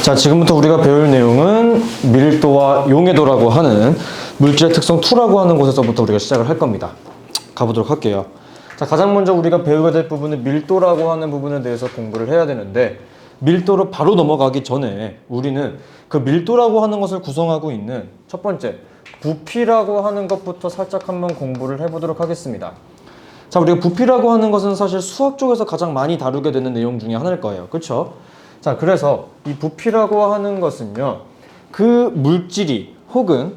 자, 지금부터 우리가 배울 내용은 밀도와 용해도라고 하는 물질의 특성 2라고 하는 곳에서부터 우리가 시작을 할 겁니다. 가보도록 할게요. 자, 가장 먼저 우리가 배우게 될 부분은 밀도라고 하는 부분에 대해서 공부를 해야 되는데, 밀도로 바로 넘어가기 전에 우리는 그 밀도라고 하는 것을 구성하고 있는 첫 번째 부피라고 하는 것부터 살짝 한번 공부를 해보도록 하겠습니다. 자, 우리가 부피라고 하는 것은 사실 수학 쪽에서 가장 많이 다루게 되는 내용 중에 하나일 거예요. 그렇죠? 자, 그래서 이 부피라고 하는 것은요, 그 물질이 혹은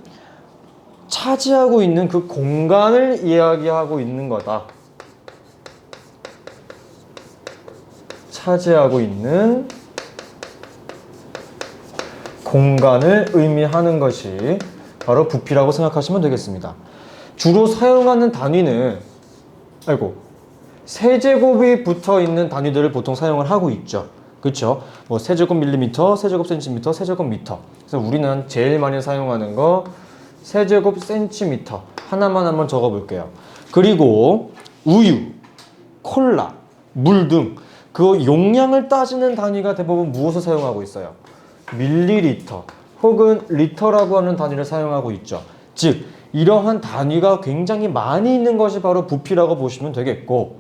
차지하고 있는 그 공간을 이야기하고 있는 거다. 차지하고 있는 공간을 의미하는 것이 바로 부피라고 생각하시면 되겠습니다. 주로 사용하는 단위는 세제곱이 붙어 있는 단위들을 보통 사용을 하고 있죠. 그렇죠? 뭐 세제곱 밀리미터, 세제곱 센티미터, 세제곱 미터. 그래서 우리는 제일 많이 사용하는 거 세제곱 센티미터 하나만 한번 적어 볼게요. 그리고 우유, 콜라, 물 등 그 용량을 따지는 단위가 대부분 무엇을 사용하고 있어요? 밀리리터 혹은 리터라고 하는 단위를 사용하고 있죠. 즉 이러한 단위가 굉장히 많이 있는 것이 바로 부피라고 보시면 되겠고,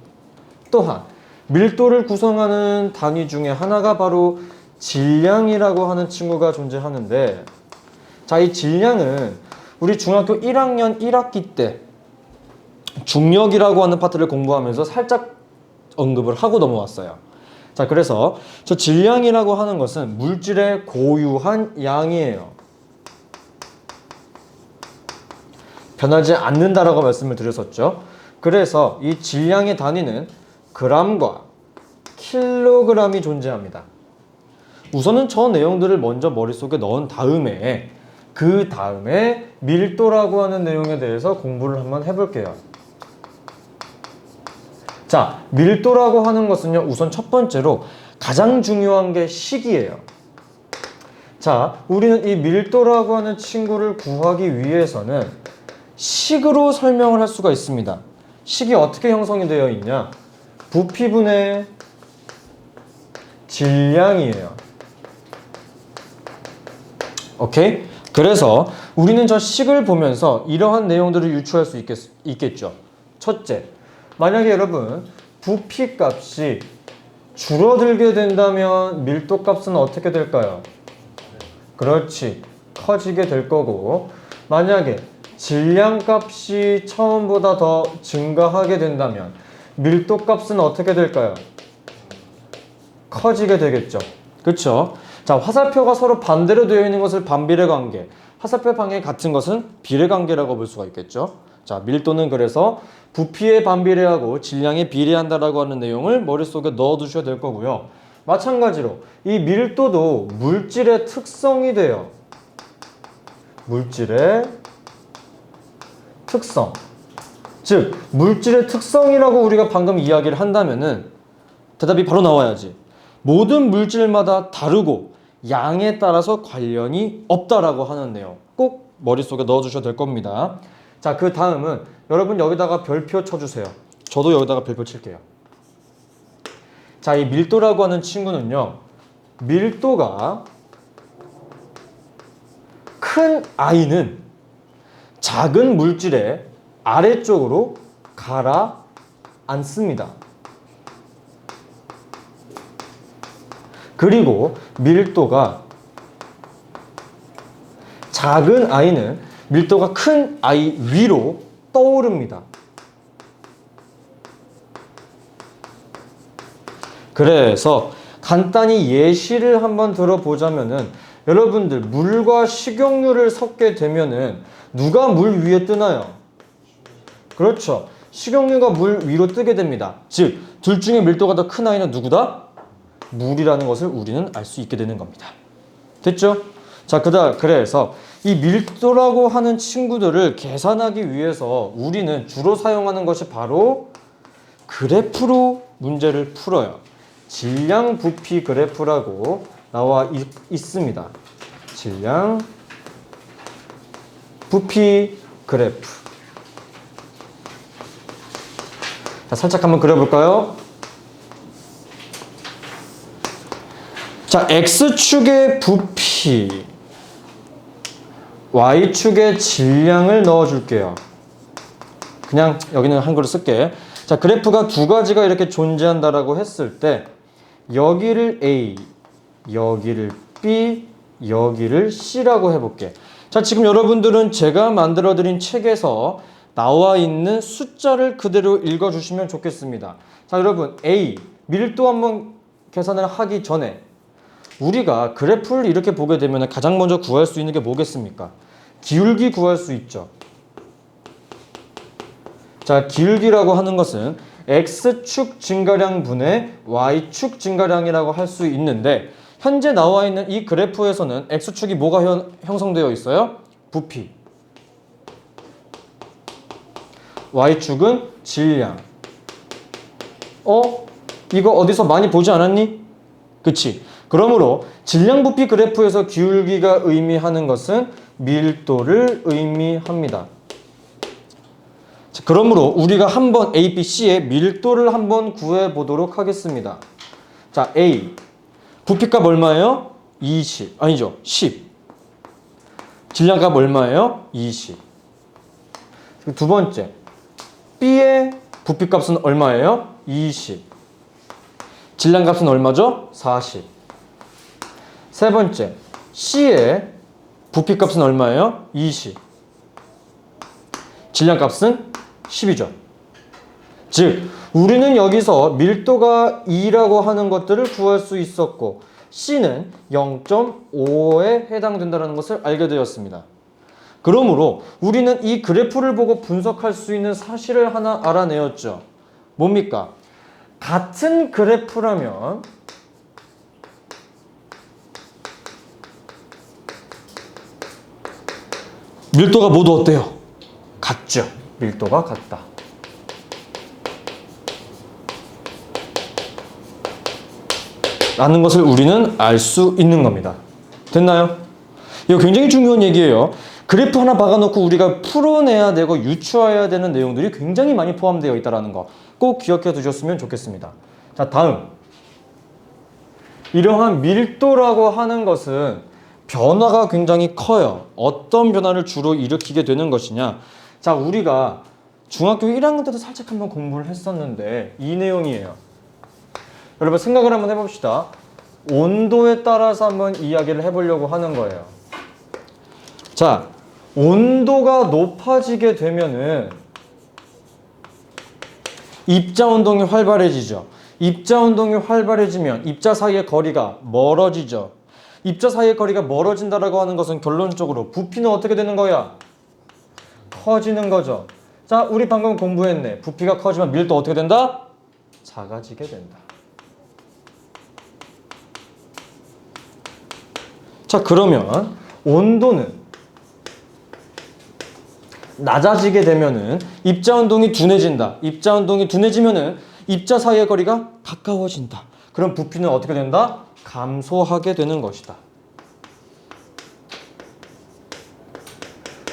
또한 밀도를 구성하는 단위 중에 하나가 바로 질량이라고 하는 친구가 존재하는데, 자, 이 질량은 우리 중학교 1학년 1학기 때 중력이라고 하는 파트를 공부하면서 살짝 언급을 하고 넘어왔어요. 자, 그래서 저 질량이라고 하는 것은 물질의 고유한 양이에요. 변하지 않는다라고 말씀을 드렸었죠. 그래서 이 질량의 단위는 그람과 킬로그램이 존재합니다. 우선은 저 내용들을 먼저 머릿속에 넣은 다음에 그 다음에 밀도라고 하는 내용에 대해서 공부를 한번 해볼게요. 자, 밀도라고 하는 것은요, 우선 첫 번째로 가장 중요한 게 식이에요. 자, 우리는 이 밀도라고 하는 친구를 구하기 위해서는 식으로 설명을 할 수가 있습니다. 식이 어떻게 형성이 되어 있냐? 부피분의 질량이에요. 오케이? 그래서 우리는 저 식을 보면서 이러한 내용들을 유추할 수 있겠죠. 첫째, 만약에 여러분 부피 값이 줄어들게 된다면 밀도 값은 어떻게 될까요? 그렇지, 커지게 될 거고, 만약에 질량 값이 처음보다 더 증가하게 된다면 밀도 값은 어떻게 될까요? 커지게 되겠죠. 그렇죠? 자, 화살표가 서로 반대로 되어 있는 것을 반비례 관계, 화살표 방향이 같은 것은 비례 관계라고 볼 수가 있겠죠. 자, 밀도는 그래서 부피에 반비례하고 질량에 비례한다라고 하는 내용을 머릿속에 넣어 두셔야 될 거고요. 마찬가지로 이 밀도도 물질의 특성이 돼요. 물질의 특성. 즉, 물질의 특성이라고 우리가 방금 이야기를 한다면은 대답이 바로 나와야지. 모든 물질마다 다르고 양에 따라서 관련이 없다라고 하는 내용 꼭 머릿속에 넣어주셔야 될 겁니다. 자, 그 다음은 여러분 여기다가 별표 쳐주세요. 저도 여기다가 별표 칠게요. 자, 이 밀도라고 하는 친구는요, 밀도가 큰 I는 작은 물질의 아래쪽으로 가라앉습니다. 그리고 밀도가 작은 I는 밀도가 큰 I 위로 떠오릅니다. 그래서 간단히 예시를 한번 들어보자면은, 여러분들 물과 식용유를 섞게 되면은 누가 물 위에 뜨나요? 그렇죠. 식용유가 물 위로 뜨게 됩니다. 즉, 둘 중에 밀도가 더 큰 I는 누구다? 물이라는 것을 우리는 알 수 있게 되는 겁니다. 됐죠? 자, 그래서 이 밀도라고 하는 친구들을 계산하기 위해서 우리는 주로 사용하는 것이 바로 그래프로 문제를 풀어요. 질량 부피 그래프라고 나와 있습니다. 질량 부피 그래프. 자, 살짝 한번 그려볼까요? 자, X축의 부피, Y축의 질량을 넣어줄게요. 그냥 여기는 한글로 쓸게. 자, 그래프가 두 가지가 이렇게 존재한다라고 했을 때 여기를 A, 여기를 B, 여기를 C라고 해볼게. 자, 지금 여러분들은 제가 만들어드린 책에서 나와 있는 숫자를 그대로 읽어주시면 좋겠습니다. 자, 여러분 A, 밀도 한번 계산을 하기 전에 우리가 그래프를 이렇게 보게 되면 가장 먼저 구할 수 있는 게 뭐겠습니까? 기울기 구할 수 있죠. 자, 기울기라고 하는 것은 X축 증가량 분의 Y축 증가량이라고 할 수 있는데 현재 나와 있는 이 그래프에서는 X축이 뭐가 형성되어 있어요? 부피. Y축은 질량. 이거 어디서 많이 보지 않았니? 그치? 그러므로 질량 부피 그래프에서 기울기가 의미하는 것은 밀도를 의미합니다. 자, 그러므로 우리가 한번 A, B, C의 밀도를 한번 구해 보도록 하겠습니다. 자, A. 부피값 얼마예요? 20. 아니죠. 10. 질량값 얼마예요? 20. 두 번째. B의 부피값은 얼마예요? 20. 질량값은 얼마죠? 40. 세 번째. C의 부피값은 얼마예요? 20. 질량값은 10이죠. 즉, 우리는 여기서 밀도가 2라고 하는 것들을 구할 수 있었고 C는 0.5에 해당된다는 것을 알게 되었습니다. 그러므로 우리는 이 그래프를 보고 분석할 수 있는 사실을 하나 알아내었죠. 뭡니까? 같은 그래프라면 밀도가 모두 어때요? 같죠. 밀도가 같다. 라는 것을 우리는 알 수 있는 겁니다. 됐나요? 이거 굉장히 중요한 얘기예요. 그래프 하나 박아놓고 우리가 풀어내야 되고 유추해야 되는 내용들이 굉장히 많이 포함되어 있다는 거 꼭 기억해 두셨으면 좋겠습니다. 자, 다음. 이러한 밀도라고 하는 것은 변화가 굉장히 커요. 어떤 변화를 주로 일으키게 되는 것이냐. 자, 우리가 중학교 1학년 때도 살짝 한번 공부를 했었는데 이 내용이에요. 여러분 생각을 한번 해봅시다. 온도에 따라서 한번 이야기를 해보려고 하는 거예요. 자, 온도가 높아지게 되면은 입자 운동이 활발해지죠. 입자 운동이 활발해지면 입자 사이의 거리가 멀어지죠. 입자 사이의 거리가 멀어진다라고 하는 것은 결론적으로 부피는 어떻게 되는 거야? 커지는 거죠. 자, 우리 방금 공부했네. 부피가 커지면 밀도 어떻게 된다? 작아지게 된다. 자, 그러면 온도는 낮아지게 되면은 입자 운동이 둔해진다. 입자 운동이 둔해지면은 입자 사이의 거리가 가까워진다. 그럼 부피는 어떻게 된다? 감소하게 되는 것이다.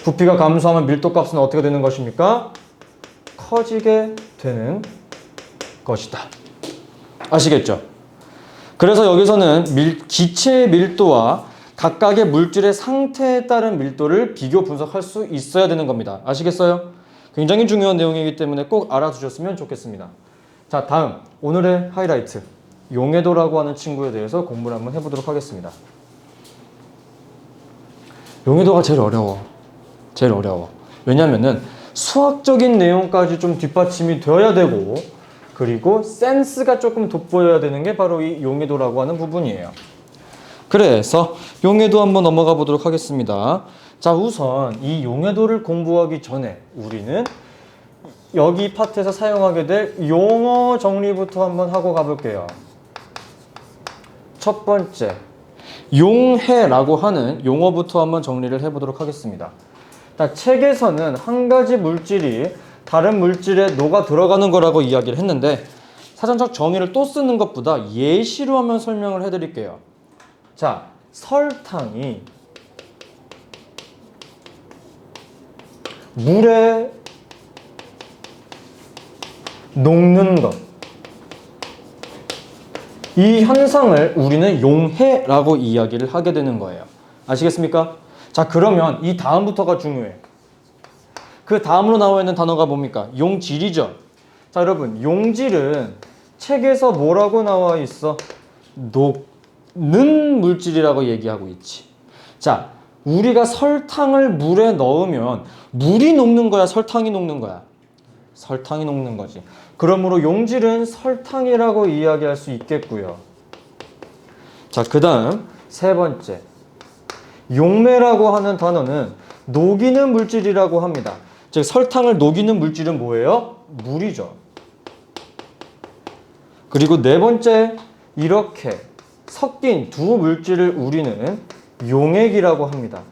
부피가 감소하면 밀도 값은 어떻게 되는 것입니까? 커지게 되는 것이다. 아시겠죠? 그래서 여기서는 기체의 밀도와 각각의 물질의 상태에 따른 밀도를 비교 분석할 수 있어야 되는 겁니다. 아시겠어요? 굉장히 중요한 내용이기 때문에 꼭 알아두셨으면 좋겠습니다. 자, 다음 오늘의 하이라이트 용해도라고 하는 친구에 대해서 공부를 한번 해보도록 하겠습니다. 용해도가 제일 어려워. 왜냐면은 수학적인 내용까지 좀 뒷받침이 되어야 되고 그리고 센스가 조금 돋보여야 되는 게 바로 이 용해도라고 하는 부분이에요. 그래서 용해도 한번 넘어가 보도록 하겠습니다. 자, 우선 이 용해도를 공부하기 전에 우리는 여기 파트에서 사용하게 될 용어 정리부터 한번 하고 가볼게요. 첫 번째, 용해라고 하는 용어부터 한번 정리를 해보도록 하겠습니다. 자, 책에서는 한 가지 물질이 다른 물질에 녹아 들어가는 거라고 이야기를 했는데 사전적 정의를 또 쓰는 것보다 예시로 한번 설명을 해드릴게요. 자, 설탕이 물에 녹는 것. 이 현상을 우리는 용해라고 이야기를 하게 되는 거예요. 아시겠습니까? 자, 그러면 이 다음부터가 중요해. 그 다음으로 나와 있는 단어가 뭡니까? 용질이죠. 자, 여러분, 용질은 책에서 뭐라고 나와 있어? 녹는 물질이라고 얘기하고 있지. 자, 우리가 설탕을 물에 넣으면 물이 녹는 거야, 설탕이 녹는 거야? 설탕이 녹는 거지. 그러므로 용질은 설탕이라고 이야기할 수 있겠고요. 자, 그 다음 세 번째, 용매라고 하는 단어는 녹이는 물질이라고 합니다. 즉, 설탕을 녹이는 물질은 뭐예요? 물이죠. 그리고 네 번째, 이렇게 섞인 두 물질을 우리는 용액이라고 합니다.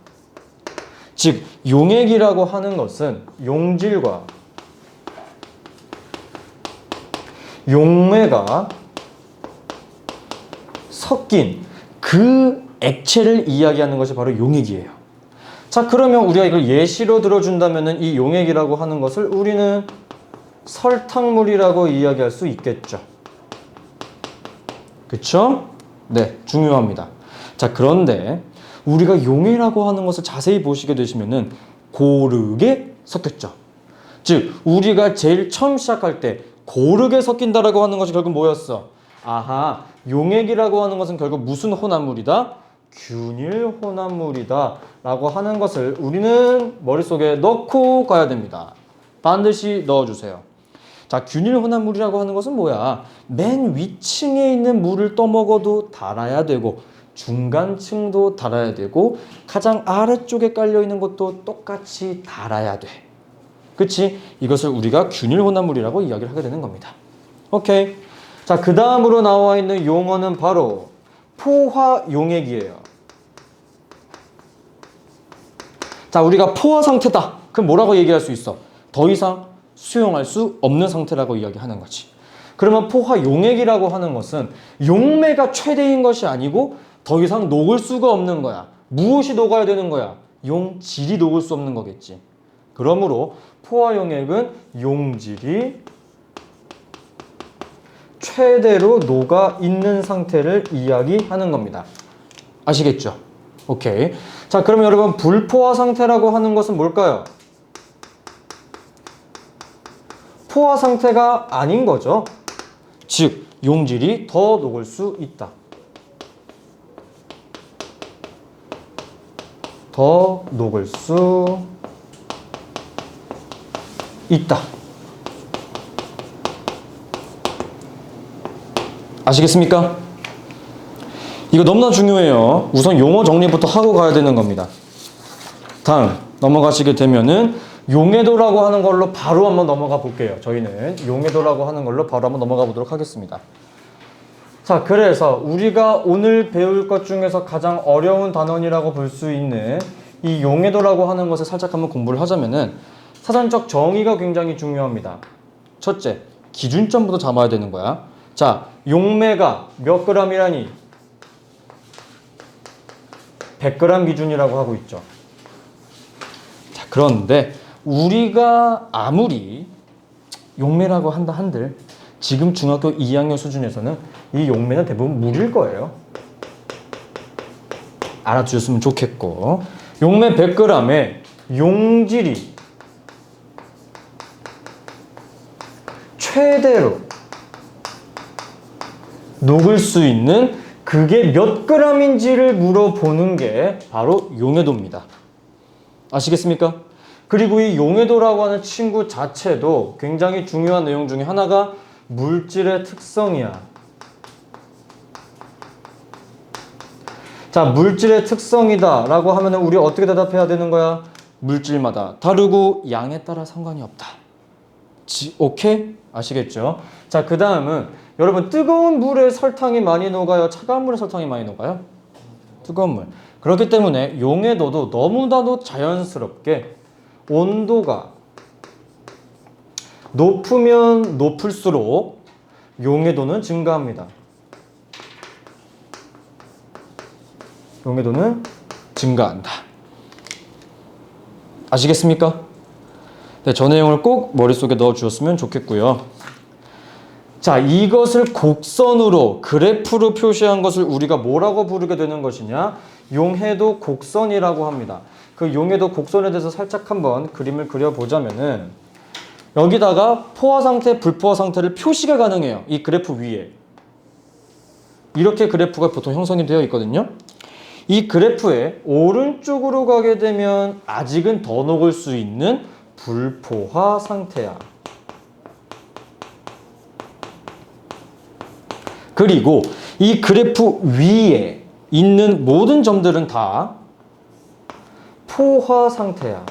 즉, 용액이라고 하는 것은 용질과 용매가 섞인 그 액체를 이야기하는 것이 바로 용액이에요. 자, 그러면 우리가 이걸 예시로 들어준다면 이 용액이라고 하는 것을 우리는 설탕물이라고 이야기할 수 있겠죠. 그쵸? 네, 중요합니다. 자, 그런데 우리가 용해라고 하는 것을 자세히 보시게 되시면은 고르게 섞였죠. 즉, 우리가 제일 처음 시작할 때 고르게 섞인다라고 하는 것이 결국 뭐였어? 아하, 용액이라고 하는 것은 결국 무슨 혼합물이다? 균일 혼합물이다 라고 하는 것을 우리는 머릿속에 넣고 가야 됩니다. 반드시 넣어주세요. 자, 균일 혼합물이라고 하는 것은 뭐야? 맨 위층에 있는 물을 떠먹어도 달아야 되고 중간층도 달아야 되고 가장 아래쪽에 깔려있는 것도 똑같이 달아야 돼. 그치? 이것을 우리가 균일 혼합물이라고 이야기를 하게 되는 겁니다. 오케이. 자, 그 다음으로 나와 있는 용어는 바로 포화용액이에요. 자, 우리가 포화 상태다. 그럼 뭐라고 얘기할 수 있어? 더 이상 수용할 수 없는 상태라고 이야기하는 거지. 그러면 포화용액이라고 하는 것은 용매가 최대인 것이 아니고 더 이상 녹을 수가 없는 거야. 무엇이 녹아야 되는 거야? 용질이 녹을 수 없는 거겠지. 그러므로 포화용액은 용질이 최대로 녹아 있는 상태를 이야기하는 겁니다. 아시겠죠? 오케이. 자, 그럼 여러분, 불포화 상태라고 하는 것은 뭘까요? 포화 상태가 아닌 거죠. 즉, 용질이 더 녹을 수 있다. 더 녹을 수 있다. 아시겠습니까? 이거 너무나 중요해요. 우선 용어 정리부터 하고 가야 되는 겁니다. 다음 넘어가시게 되면은 용해도라고 하는 걸로 바로 한번 넘어가 볼게요. 저희는 용해도라고 하는 걸로 바로 한번 넘어가 보도록 하겠습니다. 자, 그래서 우리가 오늘 배울 것 중에서 가장 어려운 단원이라고 볼 수 있는 이 용해도라고 하는 것을 살짝 한번 공부를 하자면은 사전적 정의가 굉장히 중요합니다. 첫째, 기준점부터 잡아야 되는 거야. 자, 용매가 몇 g이라니? 100g 기준이라고 하고 있죠. 자, 그런데 우리가 아무리 용매라고 한다 한들 지금 중학교 2학년 수준에서는 이 용매는 대부분 물일 거예요. 알아주셨으면 좋겠고, 용매 100g에 용질이 최대로 녹을 수 있는 그게 몇 g인지를 물어보는 게 바로 용해도입니다. 아시겠습니까? 그리고 이 용해도라고 하는 친구 자체도 굉장히 중요한 내용 중에 하나가 물질의 특성이야. 자, 물질의 특성이다 라고 하면 우리 어떻게 대답해야 되는 거야? 물질마다 다르고 양에 따라 상관이 없다. 오케이? 아시겠죠? 자, 그 다음은 여러분, 뜨거운 물에 설탕이 많이 녹아요? 차가운 물에 설탕이 많이 녹아요? 뜨거운 물. 그렇기 때문에 용해도도 너무나도 자연스럽게 온도가 높으면 높을수록 용해도는 증가합니다. 용해도는 증가한다. 아시겠습니까? 네, 저 내용을 꼭 머릿속에 넣어 주셨으면 좋겠고요. 자, 이것을 곡선으로 그래프로 표시한 것을 우리가 뭐라고 부르게 되는 것이냐? 용해도 곡선이라고 합니다. 그 용해도 곡선에 대해서 살짝 한번 그림을 그려보자면은 여기다가 포화 상태, 불포화 상태를 표시가 가능해요. 이 그래프 위에. 이렇게 그래프가 보통 형성이 되어 있거든요. 이 그래프의 오른쪽으로 가게 되면 아직은 더 녹을 수 있는 불포화 상태야. 그리고 이 그래프 위에 있는 모든 점들은 다 포화 상태야.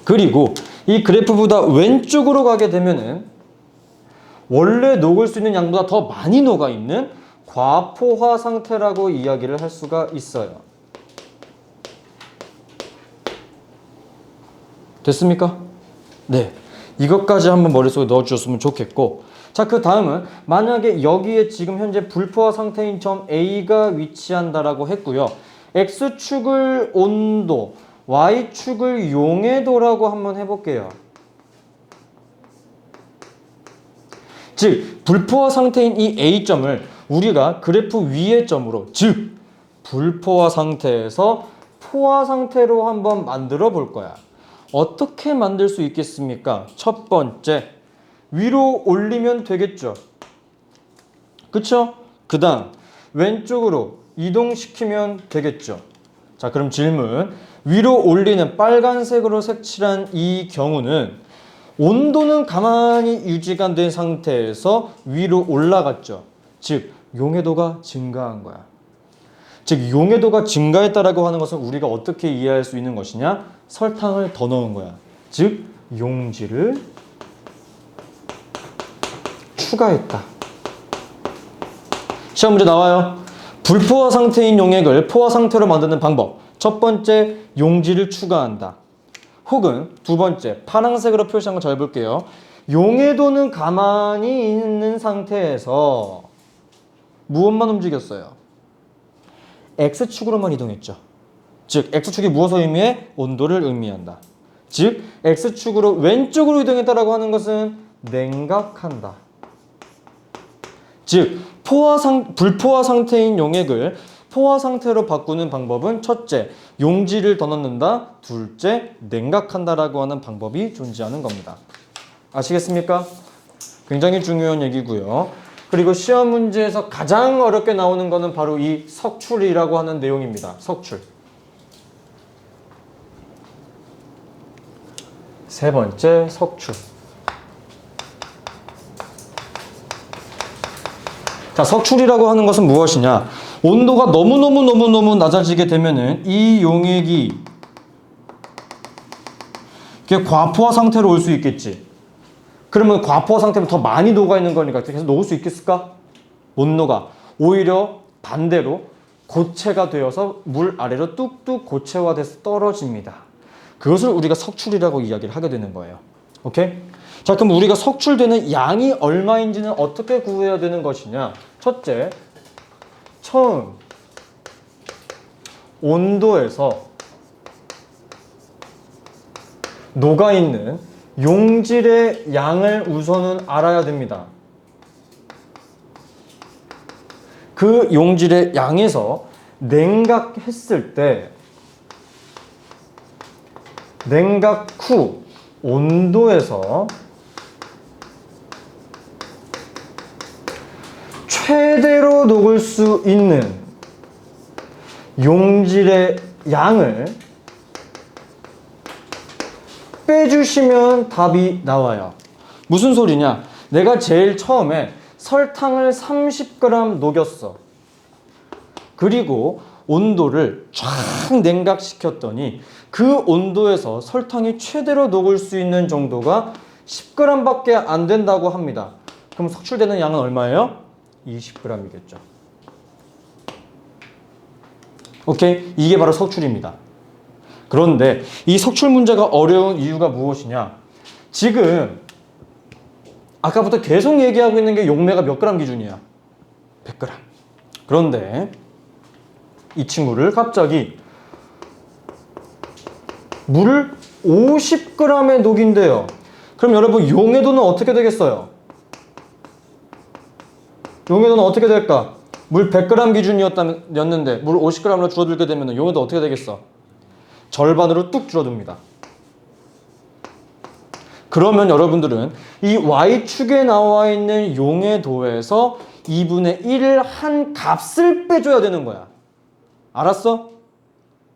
그리고 이 그래프보다 왼쪽으로 가게 되면은 원래 녹을 수 있는 양보다 더 많이 녹아 있는 과포화 상태라고 이야기를 할 수가 있어요. 됐습니까? 네. 이것까지 한번 머릿속에 넣어주셨으면 좋겠고, 자, 그 다음은 만약에 여기에 지금 현재 불포화 상태인 점 A가 위치한다라고 했고요. X축을 온도, Y축을 용해도라고 한번 해볼게요. 즉, 불포화 상태인 이 A점을 우리가 그래프 위의 점으로, 즉, 불포화 상태에서 포화 상태로 한번 만들어 볼 거야. 어떻게 만들 수 있겠습니까? 첫 번째, 위로 올리면 되겠죠. 그쵸? 그 다음, 왼쪽으로 이동시키면 되겠죠. 자, 그럼 질문. 위로 올리는 빨간색으로 색칠한 이 경우는 온도는 가만히 유지가 된 상태에서 위로 올라갔죠. 즉, 용해도가 증가한 거야. 즉, 용해도가 증가했다라고 하는 것은 우리가 어떻게 이해할 수 있는 것이냐? 설탕을 더 넣은 거야. 즉, 용지를 추가했다. 시험 문제 나와요. 불포화 상태인 용액을 포화 상태로 만드는 방법. 첫 번째, 용지를 추가한다. 혹은 두 번째, 파란색으로 표시한 거 잘 볼게요. 용해도는 가만히 있는 상태에서 무엇만 움직였어요? X축으로만 이동했죠. 즉, X축이 무엇을 의미해? 온도를 의미한다. 즉, X축으로 왼쪽으로 이동했다라고 하는 것은 냉각한다. 즉, 불포화 상태인 용액을 포화 상태로 바꾸는 방법은 첫째, 용지를 더 넣는다. 둘째, 냉각한다라고 하는 방법이 존재하는 겁니다. 아시겠습니까? 굉장히 중요한 얘기고요. 그리고 시험 문제에서 가장 어렵게 나오는 것은 바로 이 석출이라고 하는 내용입니다. 석출. 세 번째, 석출. 자, 석출이라고 하는 것은 무엇이냐? 온도가 너무너무 낮아지게 되면은 이 용액이 과포화 상태로 올 수 있겠지. 그러면 과포화 상태면 더 많이 녹아 있는 거니까 계속 녹을 수 있겠을까? 못 녹아. 오히려 반대로 고체가 되어서 물 아래로 뚝뚝 고체화돼서 떨어집니다. 그것을 우리가 석출이라고 이야기를 하게 되는 거예요. 오케이? 자, 그럼 우리가 석출되는 양이 얼마인지는 어떻게 구해야 되는 것이냐? 첫째, 처음 온도에서 녹아있는 용질의 양을 우선은 알아야 됩니다. 그 용질의 양에서 냉각했을 때 냉각 후 온도에서 최대로 녹을 수 있는 용질의 양을 빼주시면 답이 나와요. 무슨 소리냐? 내가 제일 처음에 설탕을 30g 녹였어. 그리고 온도를 쫙 냉각시켰더니 그 온도에서 설탕이 최대로 녹을 수 있는 정도가 10g 밖에 안 된다고 합니다. 그럼 석출되는 양은 얼마예요? 20g이겠죠. 오케이? 이게 바로 석출입니다. 그런데 이 석출 문제가 어려운 이유가 무엇이냐? 지금 아까부터 계속 얘기하고 있는 게 용매가 몇 그램 기준이야? 100g. 그런데 이 친구를 갑자기 물을 50g에 녹인대요. 그럼 여러분 용해도는 어떻게 되겠어요? 용해도는 어떻게 될까? 물 100g 기준이었는데 물 50g으로 줄어들게 되면 용해도 어떻게 되겠어? 절반으로 뚝 줄어듭니다. 그러면 여러분들은 이 Y축에 나와 있는 용해도에서 2분의 1을 한 값을 빼줘야 되는 거야. 알았어?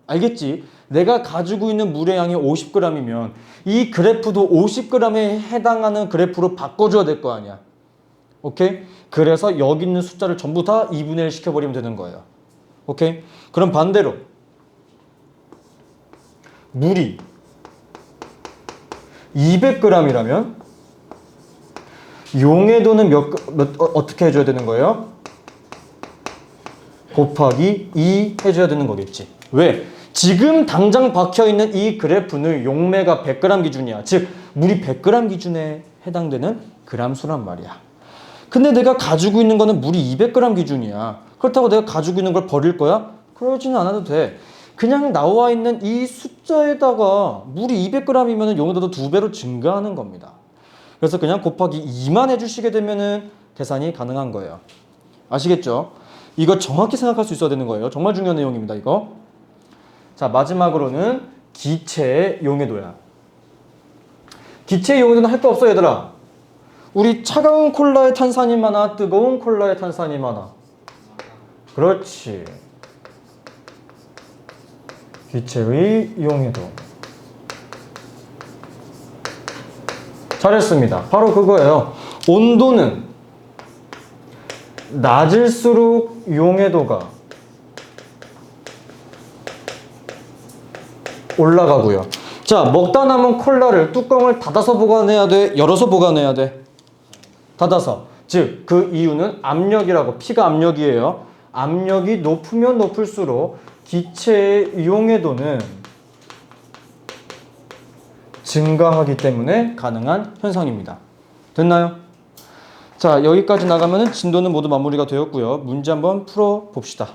알겠지? 내가 가지고 있는 물의 양이 50g이면 이 그래프도 50g에 해당하는 그래프로 바꿔줘야 될 거 아니야. 오케이? 그래서 여기 있는 숫자를 전부 다 2분의 1 시켜버리면 되는 거예요. 오케이? 그럼 반대로 물이 200g이라면 용해도는 어떻게 해줘야 되는 거예요? 곱하기 2 해줘야 되는 거겠지. 왜? 지금 당장 박혀있는 이 그래프는 용매가 100g 기준이야. 즉 물이 100g 기준에 해당되는 그람수란 말이야. 근데 내가 가지고 있는 거는 물이 200g 기준이야. 그렇다고 내가 가지고 있는 걸 버릴 거야? 그러지는 않아도 돼. 그냥 나와 있는 이 숫자에다가 물이 200g이면 용도도 2배로 증가하는 겁니다. 그래서 그냥 곱하기 2만 해주시게 되면은 계산이 가능한 거예요. 아시겠죠? 이거 정확히 생각할 수 있어야 되는 거예요. 정말 중요한 내용입니다, 이거. 자, 마지막으로는 기체의 용해도야. 기체의 용해도는 할 거 없어, 얘들아. 우리 차가운 콜라에 탄산이 많아, 뜨거운 콜라에 탄산이 많아. 그렇지. 기체의 용해도. 잘했습니다. 바로 그거예요. 온도는 낮을수록 용해도가 올라가고요. 자, 먹다 남은 콜라를 뚜껑을 닫아서 보관해야 돼? 열어서 보관해야 돼? 닫아서. 즉, 그 이유는 압력이라고. P가 압력이에요. 압력이 높으면 높을수록 기체의 용해도는 증가하기 때문에 가능한 현상입니다. 됐나요? 자, 여기까지 나가면 진도는 모두 마무리가 되었고요. 문제 한번 풀어봅시다.